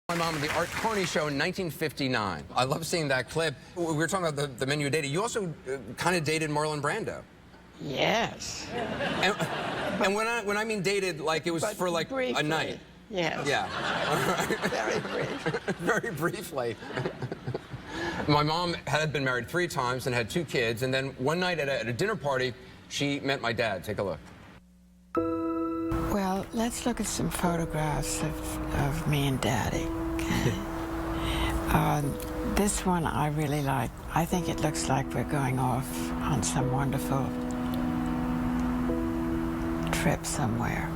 My mom at the Art Carney Show in 1959. I love seeing that clip. We were talking about the men you dated. You also kind of dated Marlon Brando. Yes. And when I mean dated, like it was But for like briefly, a night. yes. Yeah. Very brief. Very briefly. My mom had been married 3 times and had 2 kids. And then one night at a dinner party, she met my dad. Take a look. Well, let's look at some photographs of me and Daddy. Okay. This one I really like. I think it looks like we're going off on some wonderful trip somewhere.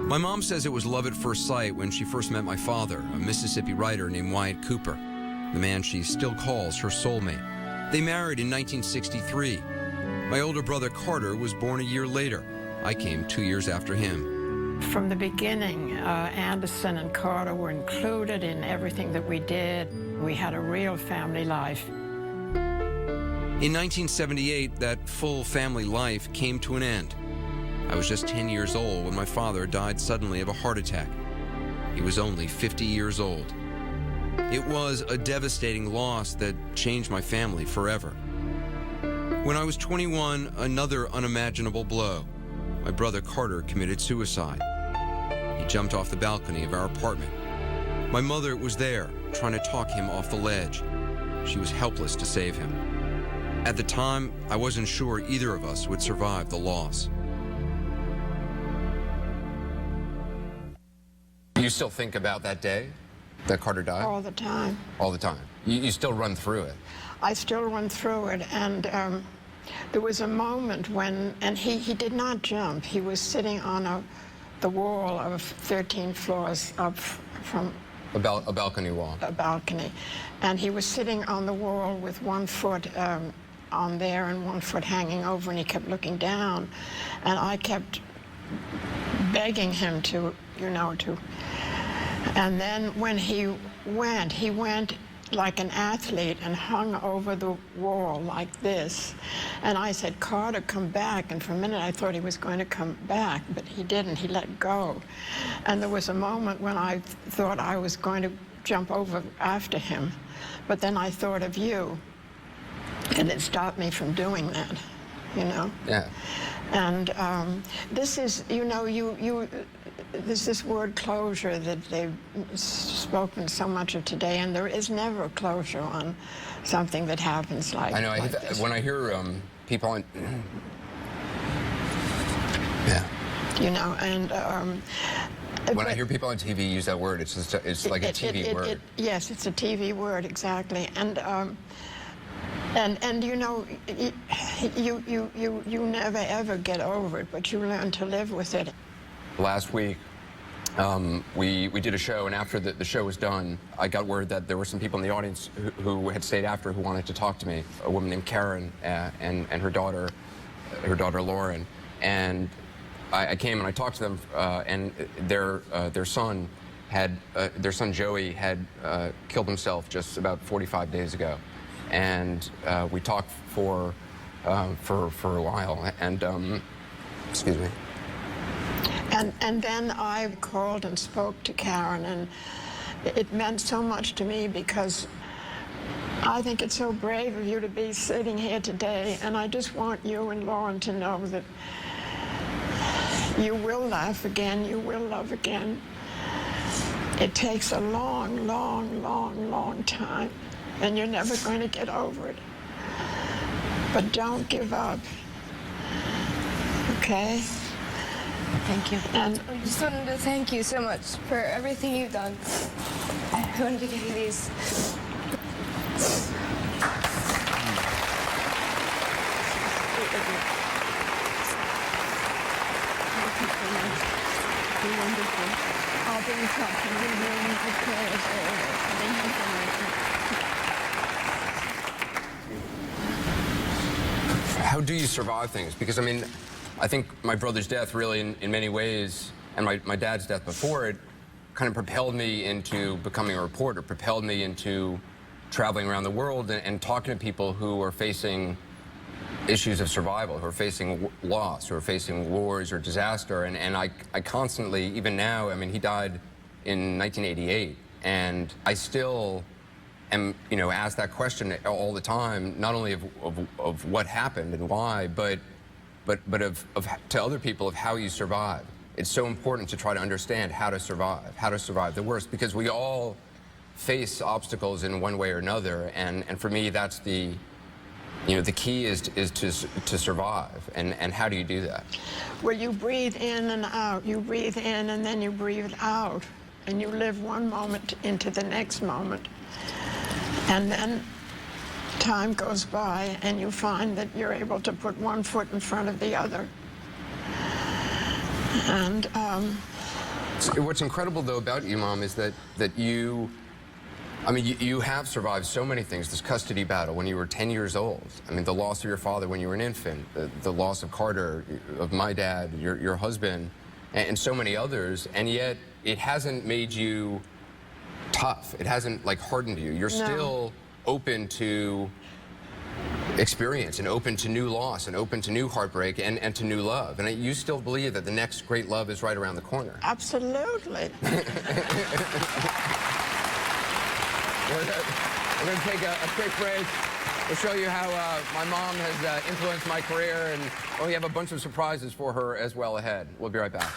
My mom says it was love at first sight when she first met my father, a Mississippi writer named Wyatt Cooper, the man she still calls her soulmate. They married in 1963. My older brother Carter was born a year later. I came 2 years after him. From the beginning, Anderson and Carter were included in everything that we did. We had a real family life. In 1978, that full family life came to an end. I was just 10 years old when my father died suddenly of a heart attack. He was only 50 years old. It was a devastating loss that changed my family forever. When I was 21, another unimaginable blow. My brother Carter committed suicide. He jumped off the balcony of our apartment. My mother was there, trying to talk him off the ledge. She was helpless to save him. At the time, I wasn't sure either of us would survive the loss. You still think about that day that Carter died? All the time. All the time. You still run through it? I still run through it, and there was a moment when, and he did not jump. He was sitting on the wall of 13 floors up from A balcony wall. a balcony, and he was sitting on the wall with 1 foot on there and 1 foot hanging over, and he kept looking down, and I kept begging him to, and then when he went like an athlete and hung over the wall like this. And I said, Carter, come back. And for a minute I thought he was going to come back, but he didn't. He let go. And there was a moment when I thought I was going to jump over after him. But then I thought of you, and it stopped me from doing that, Yeah. And this is, there's this word closure that they've spoken so much of today, and there is never a closure on something that happens like I know. like this. When I hear people on, yeah. When I hear people on TV use that word, it's like a TV word. Yes, it's a TV word, exactly. And you never ever get over it, but you learn to live with it. Last week, we did a show, and after the show was done, I got word that there were some people in the audience who had stayed after who wanted to talk to me. A woman named Karen and her daughter Lauren. And I came and I talked to them, and their son Joey had killed himself just about 45 days ago, and we talked for a while. And excuse me. And then I called and spoke to Karen, and it meant so much to me because I think it's so brave of you to be sitting here today, and I just want you and Lauren to know that you will laugh again, you will love again. It takes a long, long, long, long time, and you're never going to get over it. But don't give up, okay? Thank you. And I just wanted to thank you so much for everything you've done. I wanted to give you these. you're wonderful. I'll be in touch and leave you in good prayers always. Thank you so much. How do you survive things? Because, I mean, I think my brother's death really, in many ways, and my dad's death before it, kind of propelled me into becoming a reporter, propelled me into traveling around the world and talking to people who are facing issues of survival, who are facing loss, who are facing wars or disaster. And I constantly, even now, I mean, he died in 1988, and I still am, asked that question all the time, not only of what happened and why, but to other people of how you survive. It's so important to try to understand how to survive the worst, because we all face obstacles in one way or another, and for me, that's the key is to survive, and how do you do that? Well, you breathe in and out. You breathe in and then you breathe out, and you live one moment into the next moment, and then time goes by and you find that you're able to put one foot in front of the other. And So what's incredible though about you, Mom, is that you have survived so many things. This custody battle when you were 10 years old. I mean, the loss of your father when you were an infant, the loss of Carter, of my dad, your husband, and so many others. And yet, it hasn't made you tough. It hasn't hardened you. You're still open to experience and open to new loss and open to new heartbreak and to new love. And you still believe that the next great love is right around the corner. absolutely. We're going to take a quick break. We'll show you how my mom has influenced my career, and we have a bunch of surprises for her as well ahead. We'll be right back.